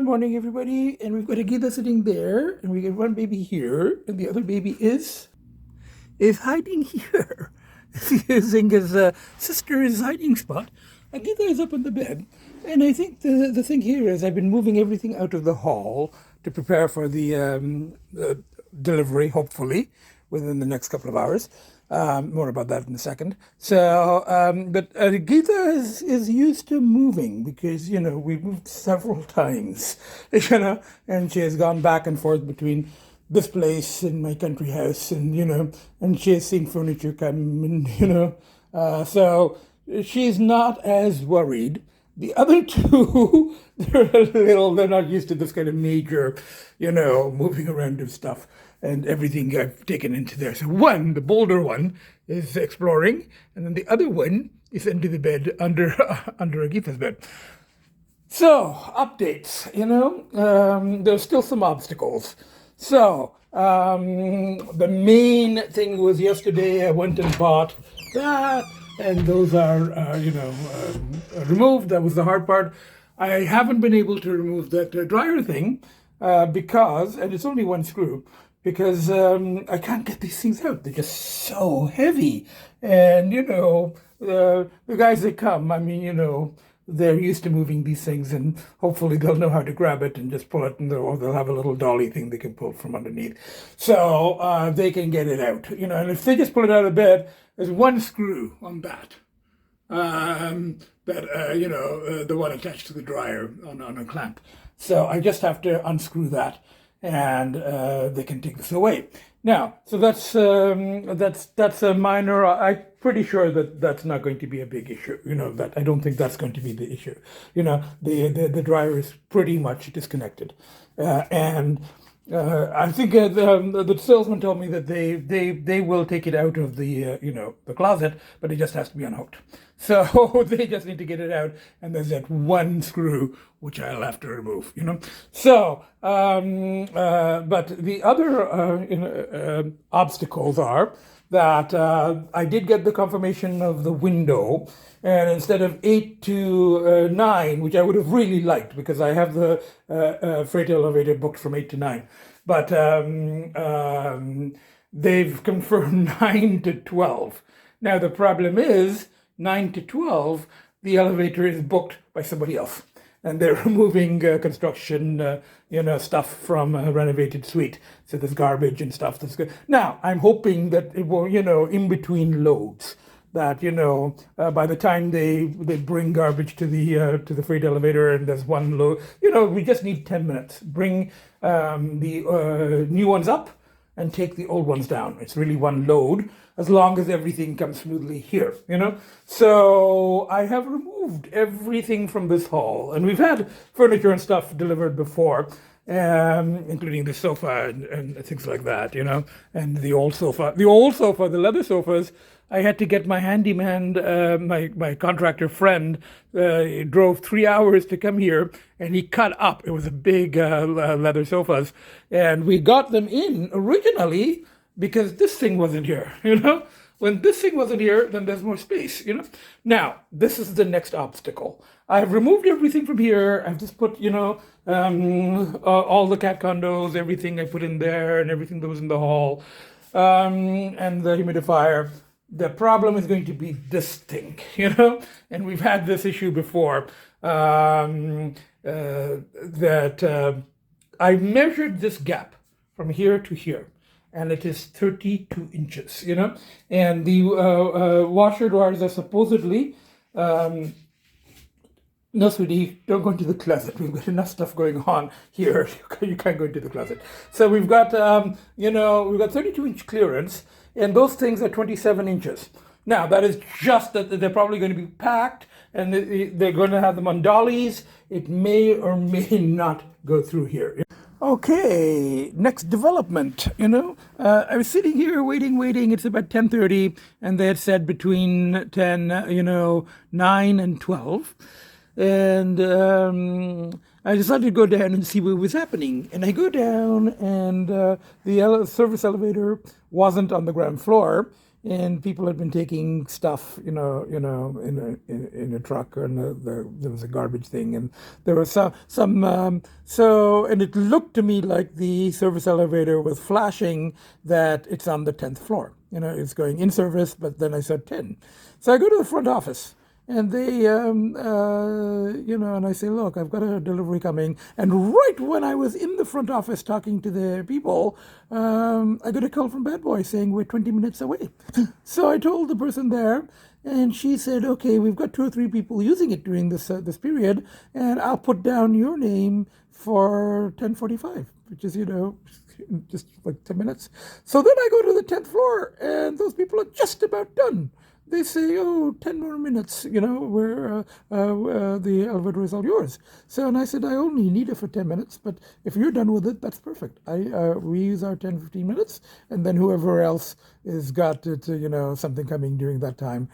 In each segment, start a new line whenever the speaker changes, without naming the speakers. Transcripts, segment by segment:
morning, everybody. And we've got Agita sitting there, and we got one baby here, and the other baby is hiding here. Using his sister's hiding spot. Agita is up on the bed, and I think the thing here is I've been moving everything out of the hall to prepare for the delivery, hopefully, within the next couple of hours. More about that in a second. So, but Agita is used to moving because, we moved several times, and she has gone back and forth between this place and my country house, and, and she has seen furniture come, and, so she's not as worried. The other two, they're not used to this kind of major, moving around of stuff and everything I've taken into there. So one, the bolder one, is exploring, and then the other one is under the bed, under Agita's bed. So, updates, there's still some obstacles. So, the main thing was yesterday I went and bought that, and those are, removed. That was the hard part. I haven't been able to remove that dryer thing because, and it's only one screw, because I can't get these things out. They're just so heavy. And, the guys that come, they're used to moving these things, and hopefully they'll know how to grab it and just pull it, or they'll have a little dolly thing they can pull from underneath. So they can get it out, and if they just pull it out of bed, there's one screw on that. The one attached to the dryer on a clamp. So I just have to unscrew that, and they can take this away. Now, so that's a minor. I'm pretty sure that that's not going to be a big issue. That I don't think that's going to be the issue. The dryer is pretty much disconnected, and I think the salesman told me that they will take it out of the the closet, but it just has to be unhooked. So they just need to get it out, and there's that one screw which I'll have to remove. So, but the other obstacles are that I did get the confirmation of the window, and instead of 8 to 9, which I would have really liked because I have the freight elevator booked from 8 to 9, but they've confirmed 9 to 12. Now the problem is 9 to 12, the elevator is booked by somebody else, and they're removing construction, stuff from a renovated suite. So there's garbage and stuff that's good. Now, I'm hoping that it will, in between loads, that, by the time they bring garbage to the freight elevator and there's one load, we just need 10 minutes. Bring the new ones up and take the old ones down. It's really one load, as long as everything comes smoothly here, So I have removed everything from this hall, and we've had furniture and stuff delivered before, including the sofa and things like that, and the old sofa, the leather sofas. I had to get my handyman, my contractor friend, drove 3 hours to come here, and he cut up. It was a big leather sofas, and we got them in originally because this thing wasn't here, When this thing wasn't here, then there's more space, Now, this is the next obstacle. I've removed everything from here. I've just put, all the cat condos, everything I put in there, and everything that was in the hall, and the humidifier. The problem is going to be this thing, and we've had this issue before, that I measured this gap from here to here, and it is 32 inches, and the washer dryers are supposedly, no, sweetie, don't go into the closet. We've got enough stuff going on here. You can't go into the closet. So we've got, we've got 32-inch clearance, and those things are 27 inches. Now, that is just that they're probably going to be packed, and they're going to have them on dollies. It may or may not go through here. Okay, next development, I was sitting here waiting. It's about 10:30, and they had said between 9 and 12. And I decided to go down and see what was happening. And I go down, and the service elevator wasn't on the ground floor. and people had been taking stuff, in a truck, and there was a garbage thing, and there was and it looked to me like the service elevator was flashing that it's on the 10th floor. It's going in service, but then I said 10. So I go to the front office. And they, and I say, look, I've got a delivery coming. And right when I was in the front office talking to the people, I got a call from Bad Boy saying we're 20 minutes away. So I told the person there, and she said, okay, we've got 2 or 3 people using it during this period, and I'll put down your name for 10:45, which is, just like 10 minutes. So then I go to the 10th floor, and those people are just about done. They say, 10 more minutes, where the elevator is all yours. So, and I said, I only need it for 10 minutes, but if you're done with it, that's perfect. We use our 10, 15 minutes, and then whoever else has got it, something coming during that time,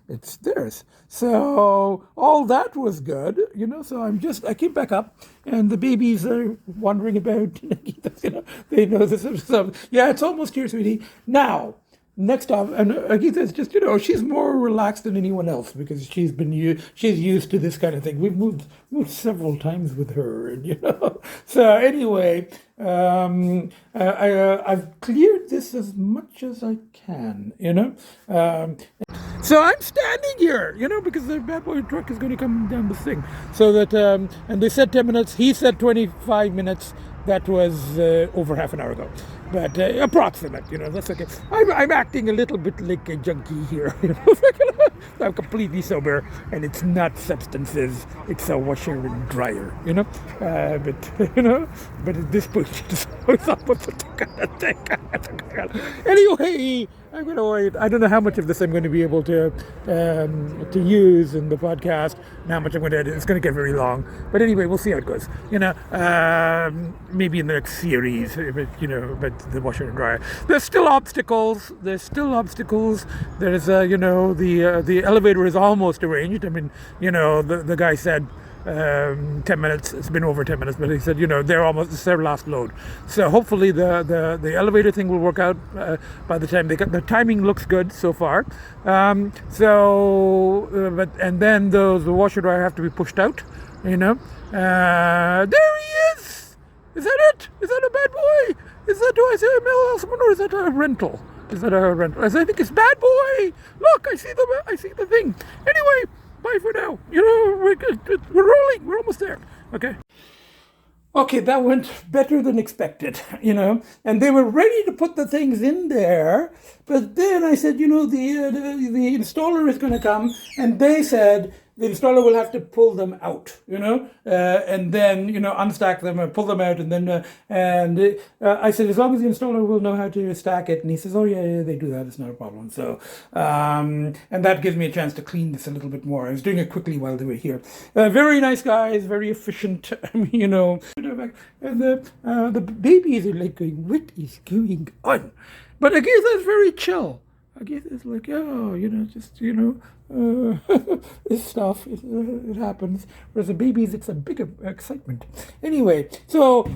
it's theirs. So all that was good, so I came back up, and the babies are wandering about, they know this stuff. Yeah, it's almost here, sweetie. Now, next off, and Agita's just, she's more relaxed than anyone else because she's used to this kind of thing. We've moved several times with her, and So anyway, I've cleared this as much as I can, So I'm standing here, because the Bad Boy truck is going to come down the thing. So that, and they said 10 minutes. He said 25 minutes. That was over half an hour ago. But approximate, that's okay. I'm acting a little bit like a junkie here. I'm completely sober, and it's not substances. It's a washer and dryer, But at this point, it's almost a kind of thing. Anyway, I'm going to wait. I don't know how much of this I'm going to be able to use in the podcast, and how much I'm going to edit. It's going to get very long. But anyway, we'll see how it goes. Maybe in the next series, but the washer and dryer. There's still obstacles. There's the elevator is almost arranged. I mean, the guy said 10 minutes. It's been over 10 minutes, but he said, it's their last load. So hopefully the elevator thing will work out by the time the timing looks good so far. And then the washer dryer have to be pushed out, there he is! Is that it? Is that a Bad Boy? Do I say a mail or is that a rental? I think it's Bad Boy! Look, I see the thing. Anyway, bye for now. We're rolling. We're almost there. Okay. Okay, that went better than expected, and they were ready to put the things in there. But then I said, the installer is going to come, and they said the installer will have to pull them out, and then, unstack them and pull them out. And then, I said, as long as the installer will know how to stack it. And he says, oh, yeah, they do that. It's not a problem. So, and that gives me a chance to clean this a little bit more. I was doing it quickly while they were here. Very nice guys, very efficient, And the babies are like going, what is going on? But Agita is very chill. Agita is like, this stuff, it happens. Whereas the babies, it's a big excitement. Anyway, so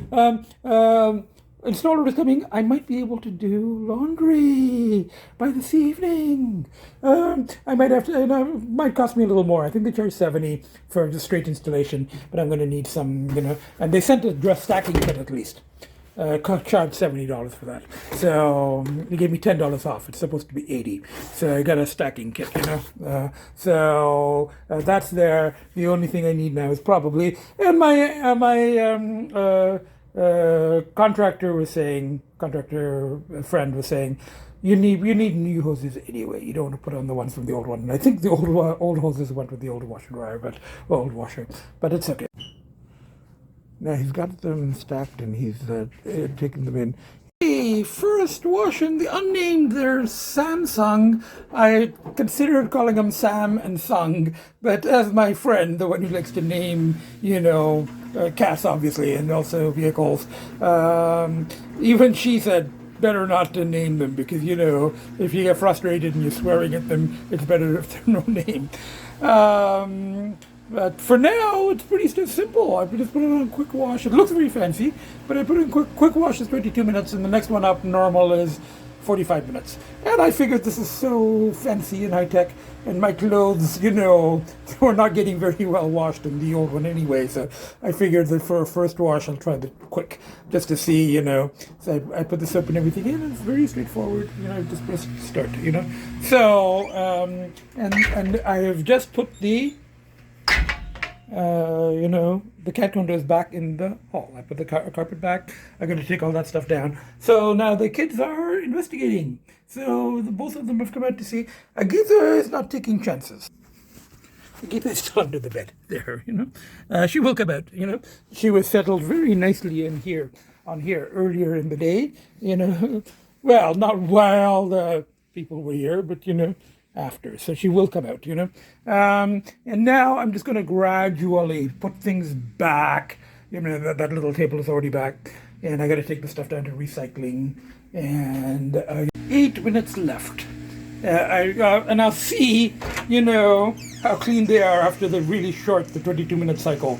installer is coming. I might be able to do laundry by this evening. I might have to, and it might cost me a little more. I think they charge $70 for the straight installation, but I'm going to need some, and they sent a dress stacking kit at least. Charged $70 for that. So they gave me $10 off. It's supposed to be $80. So I got a stacking kit, So that's there. The only thing I need now is probably, and my contractor friend was saying, you need new hoses anyway. You don't want to put on the ones from the old one. And I think the old hoses went with the old washer dryer, old washer. But it's okay. Now he's got them stacked and he's taking them in. The first wash in the unnamed, there's Samsung. I considered calling them Sam and Sung, but as my friend, the one who likes to name, cats obviously, and also vehicles, even she said better not to name them because, if you get frustrated and you're swearing at them, it's better if they're no name. But for now, it's pretty simple. I just put it on a quick wash. It looks very fancy, but I put it in quick wash is 22 minutes, and the next one up normal is 45 minutes. And I figured this is so fancy and high-tech, and my clothes, were not getting very well washed in the old one anyway, so I figured that for a first wash, I'll try the quick, just to see, So I put the soap and everything in, and it's very straightforward, just press start, So, and I have just put the the cat condos back in the hall. I put the carpet back. I'm going to take all that stuff down. So now the kids are investigating. So both of them have come out to see. Agita is not taking chances. Agita is still under the bed there, She will come out, She was settled very nicely on here earlier in the day, Well, not while the people were here, but, after. So she will come out, And now I'm just going to gradually put things back. That little table is already back. And I got to take the stuff down to recycling. And 8 minutes left. And I'll see, how clean they are after the really short, the 22-minute cycle.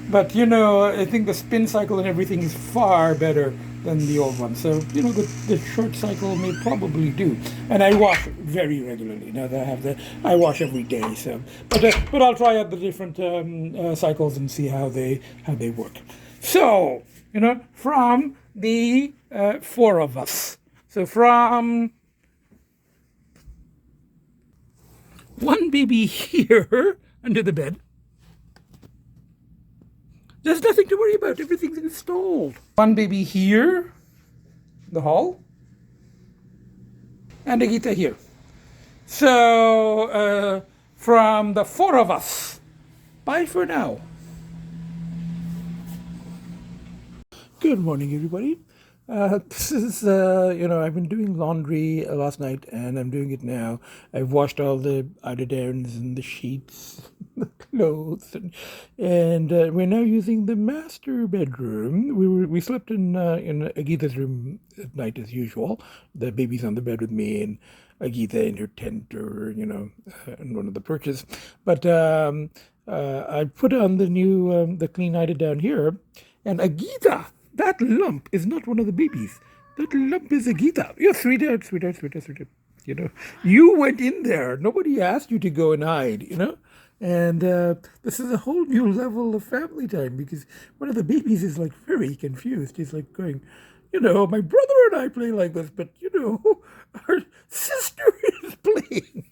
But, I think the spin cycle and everything is far better than the old one. So, the short cycle may probably do. And I wash very regularly. Now that I wash every day. So, but I'll try out the different cycles and see how they work. So, from the 4 of us. So from one baby here under the bed. There's nothing to worry about. Everything's installed. One baby here, the hall, and Agita here. So, from the 4 of us, bye for now. Good morning, everybody. This is, I've been doing laundry last night, and I'm doing it now. I've washed all the eider-downs and the sheets, the clothes, and we're now using the master bedroom. We slept in Agita's room at night as usual. The baby's on the bed with me, and Agita in her tent or, in one of the perches. But I put on the new, the clean eider-down here, and Agita, that lump is not one of the babies. That lump is Agita. Yeah, sweetheart. You went in there. Nobody asked you to go and hide, And this is a whole new level of family time because one of the babies is like very confused. He's like going, my brother and I play like this, but our sister is playing.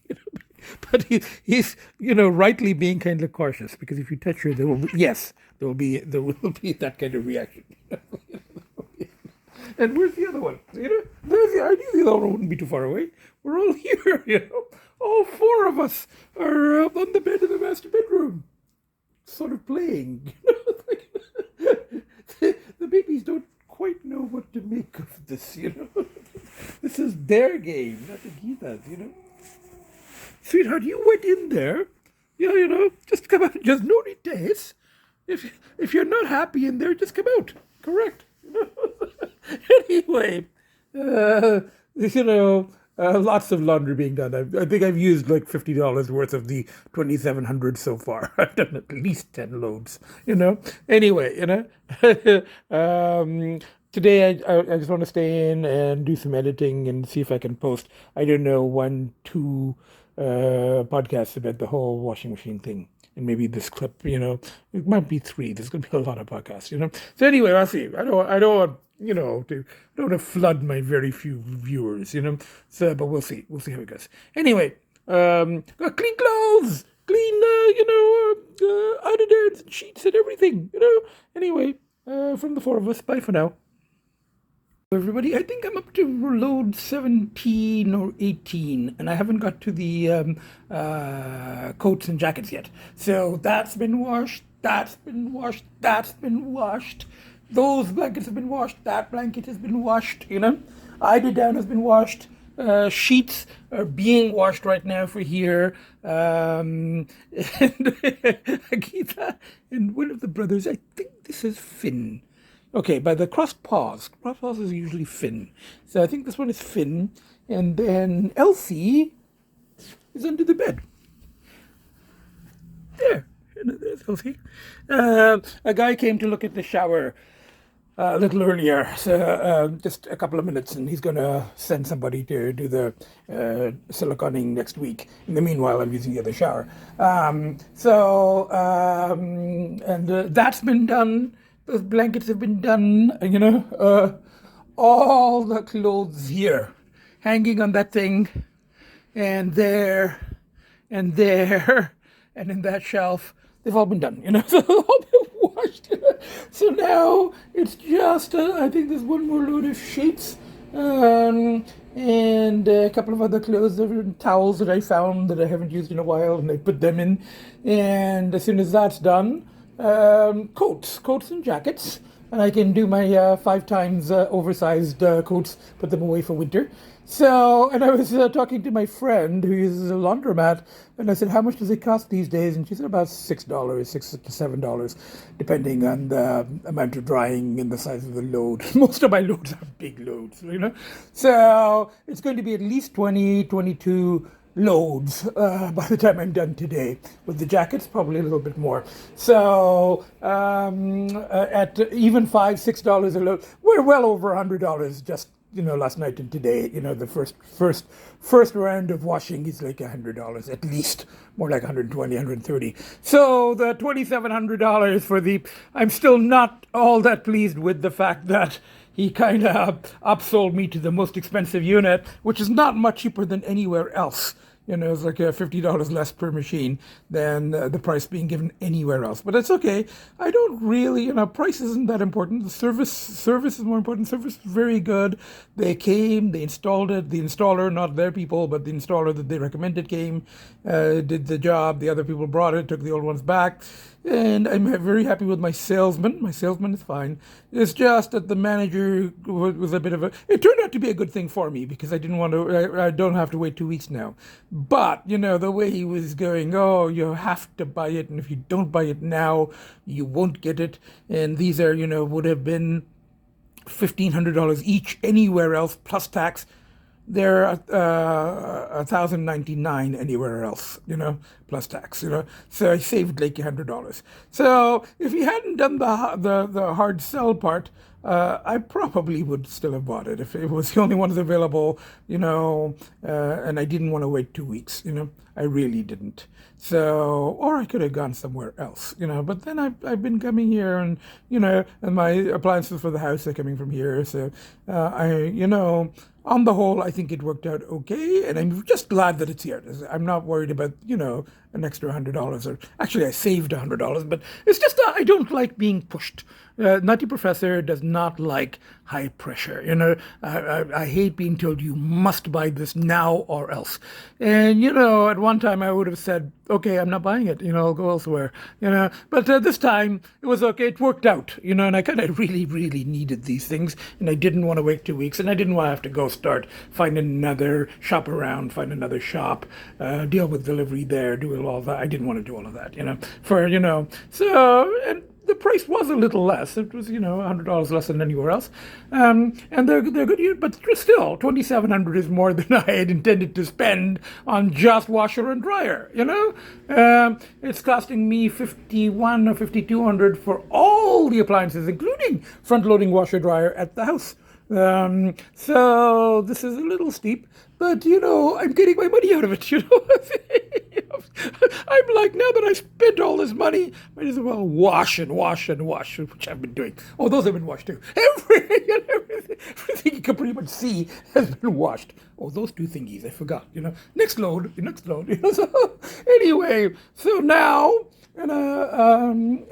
But he's rightly being kind of cautious because if you touch her, there will be that kind of reaction. And where's the other one? I knew the other one wouldn't be too far away. We're all here, All 4 of us are on the bed in the master bedroom, sort of playing. The babies don't quite know what to make of this, This is their game, not Agita's, Sweetheart, you went in there. Yeah, just come out. Just no need to hiss. If you're not happy in there, just come out. Correct. Anyway, lots of laundry being done. I think I've used like $50 worth of the 2,700 so far. I've done at least 10 loads. Anyway, today I just want to stay in and do some editing and see if I can post. I don't know 1, 2 podcasts about the whole washing machine thing. And maybe this clip, it might be 3. There's going to be a lot of podcasts, So anyway, I'll see. I don't want, I don't want to flood my very few viewers, So, but we'll see. We'll see how it goes. Anyway, got clean clothes, clean, eider-downs and sheets and everything, Anyway, from the 4 of us, bye for now. Everybody, I think I'm up to load 17 or 18, and I haven't got to the coats and jackets yet. So that's been washed, that's been washed, that's been washed. Those blankets have been washed, that blanket has been washed, Eider-down has been washed. Sheets are being washed right now for here. And Agita and one of the brothers, I think this is Finn. Okay, by the crossed paws. Crossed paws is usually Finn. So I think this one is Finn. And then Lcee is under the bed. There. There's Lcee. A guy came to look at the shower a little earlier, so just a couple of minutes, and he's going to send somebody to do the siliconing next week. In the meanwhile, I'm using the other shower. And that's been done. Those blankets have been done, all the clothes here, hanging on that thing, and there, and there, and in that shelf, they've all been done, so they've all been washed. So now it's just, I think there's one more load of sheets, and a couple of other clothes and towels that I found that I haven't used in a while, and I put them in. And as soon as that's done, coats and jackets. And I can do my 5 times oversized coats, put them away for winter. So, and I was talking to my friend who uses a laundromat, and I said, how much does it cost these days? And she said about $6, $6 to $7, depending on the amount of drying and the size of the load. Most of my loads are big loads, So it's going to be at least 20, 22 loads by the time I'm done today. With the jackets, probably a little bit more. So at even $5, $6 a load, we're well over $100 just last night and today. The first round of washing is like $100 at least, more like 120, 130. So the $2,700 for I'm still not all that pleased with the fact that he kind of upsold me to the most expensive unit, which is not much cheaper than anywhere else. It's like $50 less per machine than the price being given anywhere else. But that's okay. I don't really, price isn't that important. The service is more important. Service is very good. They came, they installed it. The installer, not their people, but the installer that they recommended came, did the job. The other people brought it, took the old ones back. And I'm very happy with my salesman. My salesman is fine. It's just that the manager was a bit of it turned out to be a good thing for me because I didn't want to, I don't have to wait 2 weeks now. But, the way he was going, oh, you have to buy it. And if you don't buy it now, you won't get it. And these are, would have been $1,500 each anywhere else plus tax. They're $1,099 anywhere else, plus tax, So I saved like $100. So if he hadn't done the hard sell part, I probably would still have bought it if it was the only one that's available, and I didn't want to wait 2 weeks, I really didn't. So, or I could have gone somewhere else, but then I've been coming here and, and my appliances for the house are coming from here. So, on the whole, I think it worked out okay, and I'm just glad that it's here. I'm not worried about, an extra $100, or actually I saved $100, but it's just I don't like being pushed. Nutty Professor does not like high pressure. I hate being told you must buy this now or else. And, at one time I would have said, okay, I'm not buying it, I'll go elsewhere, But this time it was okay, it worked out, and I kind of really, really needed these things, and I didn't want to wait 2 weeks, and I didn't want to have to go start, find another shop around, find another shop, deal with delivery there, do all that. I didn't want to do all of that, so, and the price was a little less. It was, $100 less than anywhere else. And they're good, but still, $2,700 is more than I had intended to spend on just washer and dryer, It's costing me $5,100 or $5,200 for all the appliances, including front-loading washer dryer at the house. So this is a little steep, but I'm getting my money out of it. I'm like, now that I spent all this money, might as well wash and wash and wash, which I've been doing. Oh, those have been washed too. Everything you can pretty much see has been washed. Oh, those 2 thingies, I forgot. Next load. So anyway, so now. And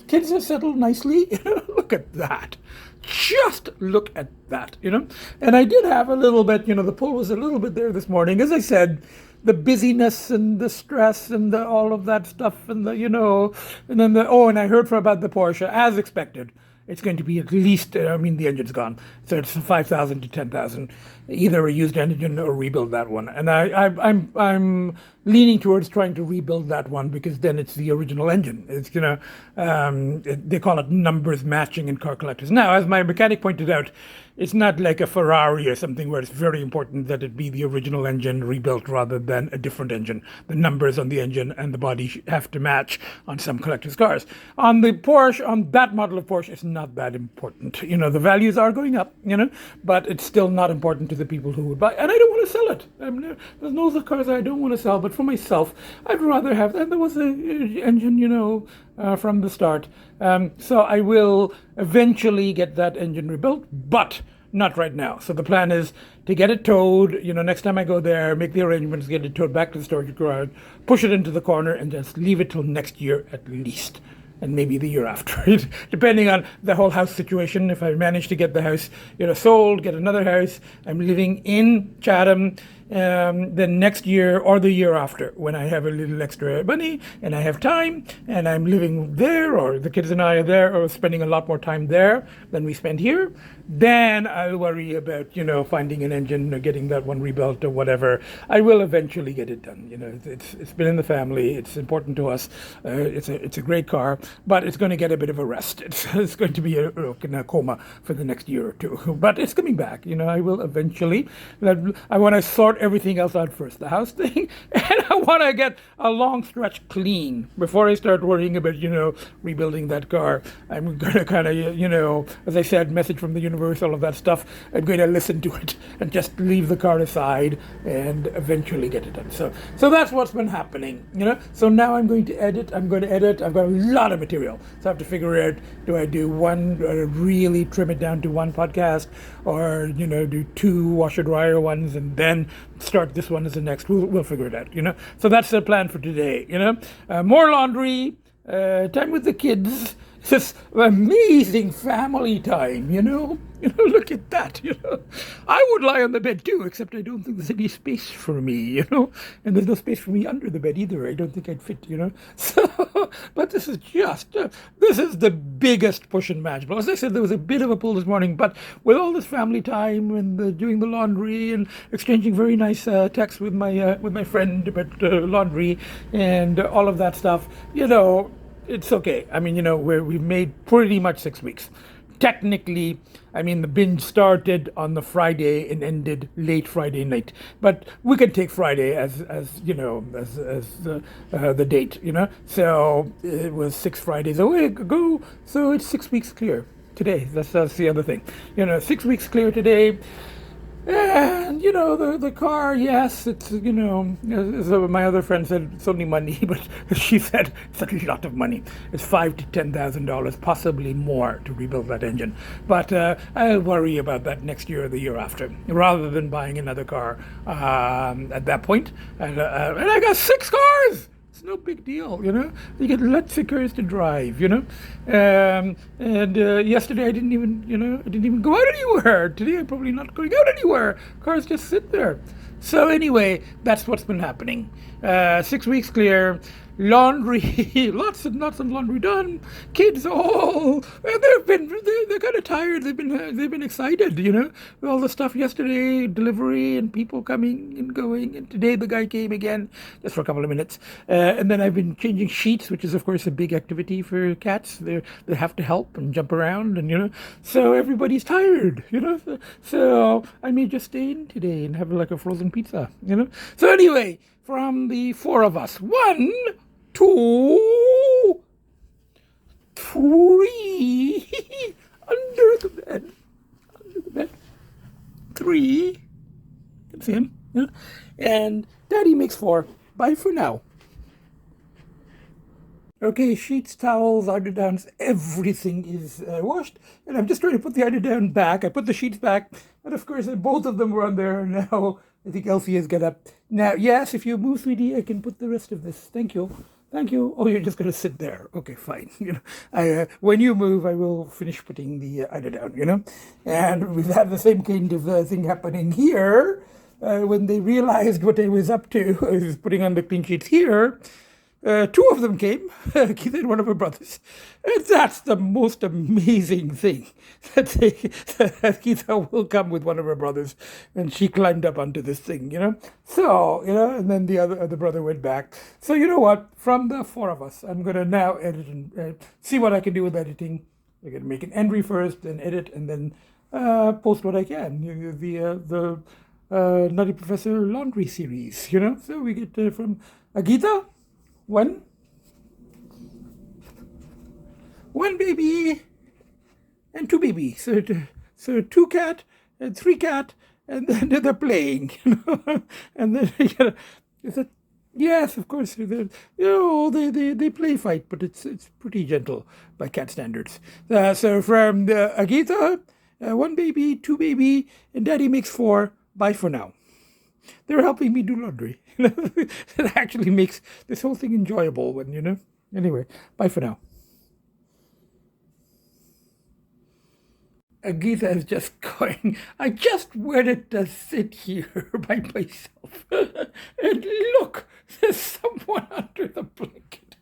kids are settled nicely. Look at that. Just look at that, And I did have a little bit, the pull was a little bit there this morning. As I said, the busyness and the stress and all of that stuff and and then and I heard about the Porsche, as expected. It's going to be at least, the engine's gone. So it's 5,000 to 10,000, either a used engine or rebuild that one. And I'm leaning towards trying to rebuild that one because then it's the original engine. It's, they call it numbers matching in car collectors. Now, as my mechanic pointed out, it's not like a Ferrari or something where it's very important that it be the original engine rebuilt rather than a different engine. The numbers on the engine and the body have to match on some collectors' cars. On the Porsche, on that model of Porsche, it's not that important. The values are going up, but it's still not important to the people who would buy. And I don't want to sell it. There's no other cars I don't want to sell, but for myself, I'd rather have that. There was an engine, from the start. So I will eventually get that engine rebuilt, but not right now. So the plan is to get it towed, next time I go there, make the arrangements, get it towed back to the storage garage, push it into the corner, and just leave it till next year at least. And maybe the year after, depending on the whole house situation. If I manage to get the house, sold, get another house, I'm living in Chatham, then next year or the year after, when I have a little extra money and I have time and I'm living there, or the kids and I are there, or spending a lot more time there than we spend here, then I'll worry about, finding an engine or getting that one rebuilt or whatever. I will eventually get it done. It's been in the family. It's important to us. It's a great car, but it's going to get a bit of a rest. It's going to be in a coma for the next year or two, but it's coming back. I will eventually. I want to sort everything else out first, the house thing, and I want to get a long stretch clean before I start worrying about, rebuilding that car. I'm going to kind of, as I said, message from the universe, all of that stuff. I'm going to listen to it and just leave the car aside and eventually get it done. So that's what's been happening, So now I'm going to edit. I've got a lot of material. So I have to figure out, do I do one, really trim it down to one podcast, or, do two washer dryer ones and then start this one as the next. We'll figure it out, So that's the plan for today, more laundry, time with the kids, this amazing family time, look at that, I would lie on the bed too, except I don't think there's any space for me, and there's no space for me under the bed either. I don't think I'd fit, so, but this is the biggest push imaginable. As I said, there was a bit of a pull this morning, but with all this family time and doing the laundry and exchanging very nice texts with my friend about laundry and all of that stuff, it's okay. I mean, we've made pretty much 6 weeks. Technically, the binge started on the Friday and ended late Friday night. But we can take Friday as the date, So it was 6 Fridays ago, so it's 6 weeks clear today. That's the other thing. 6 weeks clear today. And, the car, yes, it's, as my other friend said, it's only money, but she said it's a lot of money. It's $5,000 to $10,000, possibly more, to rebuild that engine. But I'll worry about that next year or the year after, rather than buying another car at that point. And I got 6 cars! It's no big deal, You get lots of cars to drive, And yesterday I didn't even go out anywhere. Today I'm probably not going out anywhere. Cars just sit there. So anyway, that's what's been happening. 6 weeks clear. Laundry, lots and lots of laundry done. Kids, they're kind of tired. They've been excited, with all the stuff yesterday, delivery and people coming and going. And today the guy came again, just for a couple of minutes. And then I've been changing sheets, which is of course a big activity for cats. They have to help and jump around, and so everybody's tired, So I may just stay in today and have like a frozen pizza, So anyway, from the 4 of us, 1, 2, 3, under the bed, 3, you can see him, and Daddy makes 4. Bye for now. Okay, sheets, towels, eider-downs, everything is washed, and I'm just trying to put the eider-down back. I put the sheets back, and of course both of them were on there now. I think Elsie has got up. Now, yes, if you move, sweetie, I can put the rest of this. Thank you. Oh, you're just going to sit there. Okay, fine. When you move, I will finish putting the eider-down, And we've had the same kind of thing happening here. When they realized what I was up to, I was putting on the clean sheets here. 2 of them came, Keith and one of her brothers. And that's the most amazing thing, that Keith will come with one of her brothers, and she climbed up onto this thing, So, and then the other brother went back. So you know what? From the 4 of us, I'm going to now edit and see what I can do with editing. I'm going to make an entry first, then edit, and then post what I can. The Nutty Professor Laundry series, So we get from Agita. One baby. and two babies. So two cat and three cat, and then they're playing, and then it's a, yes, of course, they play fight, but it's pretty gentle by cat standards. So from Agita, one baby, two baby, and Daddy makes four. Bye for now. They're helping me do laundry. It actually makes this whole thing enjoyable when. Anyway, bye for now. Agita is just going, I just wanted to sit here by myself. And look, there's someone under the blanket.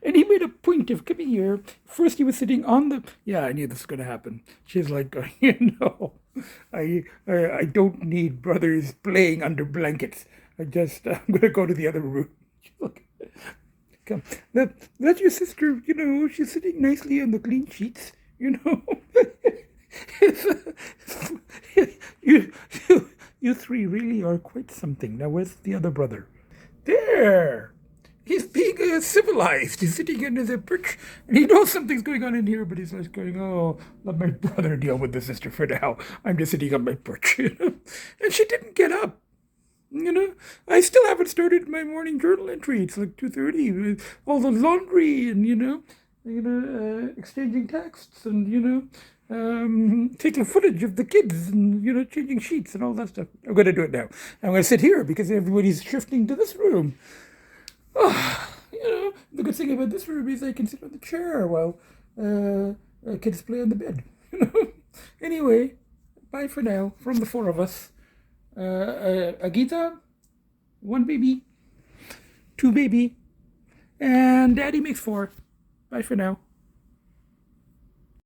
And he made a point of coming here. First he was sitting on the, yeah, I knew this was going to happen. She's like going, I don't need brothers playing under blankets. I'm going to go to the other room. Look, come, that's your sister, she's sitting nicely on the clean sheets, you three really are quite something. Now, where's the other brother? There! He's being civilized. He's sitting under the perch, and he knows something's going on in here, but he's like going, oh, let my brother deal with the sister for now. I'm just sitting on my perch, And she didn't get up. I still haven't started my morning journal entry. It's like 2:30 with all the laundry and, exchanging texts and, taking footage of the kids and, changing sheets and all that stuff. I'm going to do it now. I'm going to sit here because everybody's shifting to this room. Oh, the good thing about this room is I can sit on the chair while kids play on the bed. Anyway, bye for now from the four of us. Agita, one baby, two baby, and Daddy makes four. Bye for now.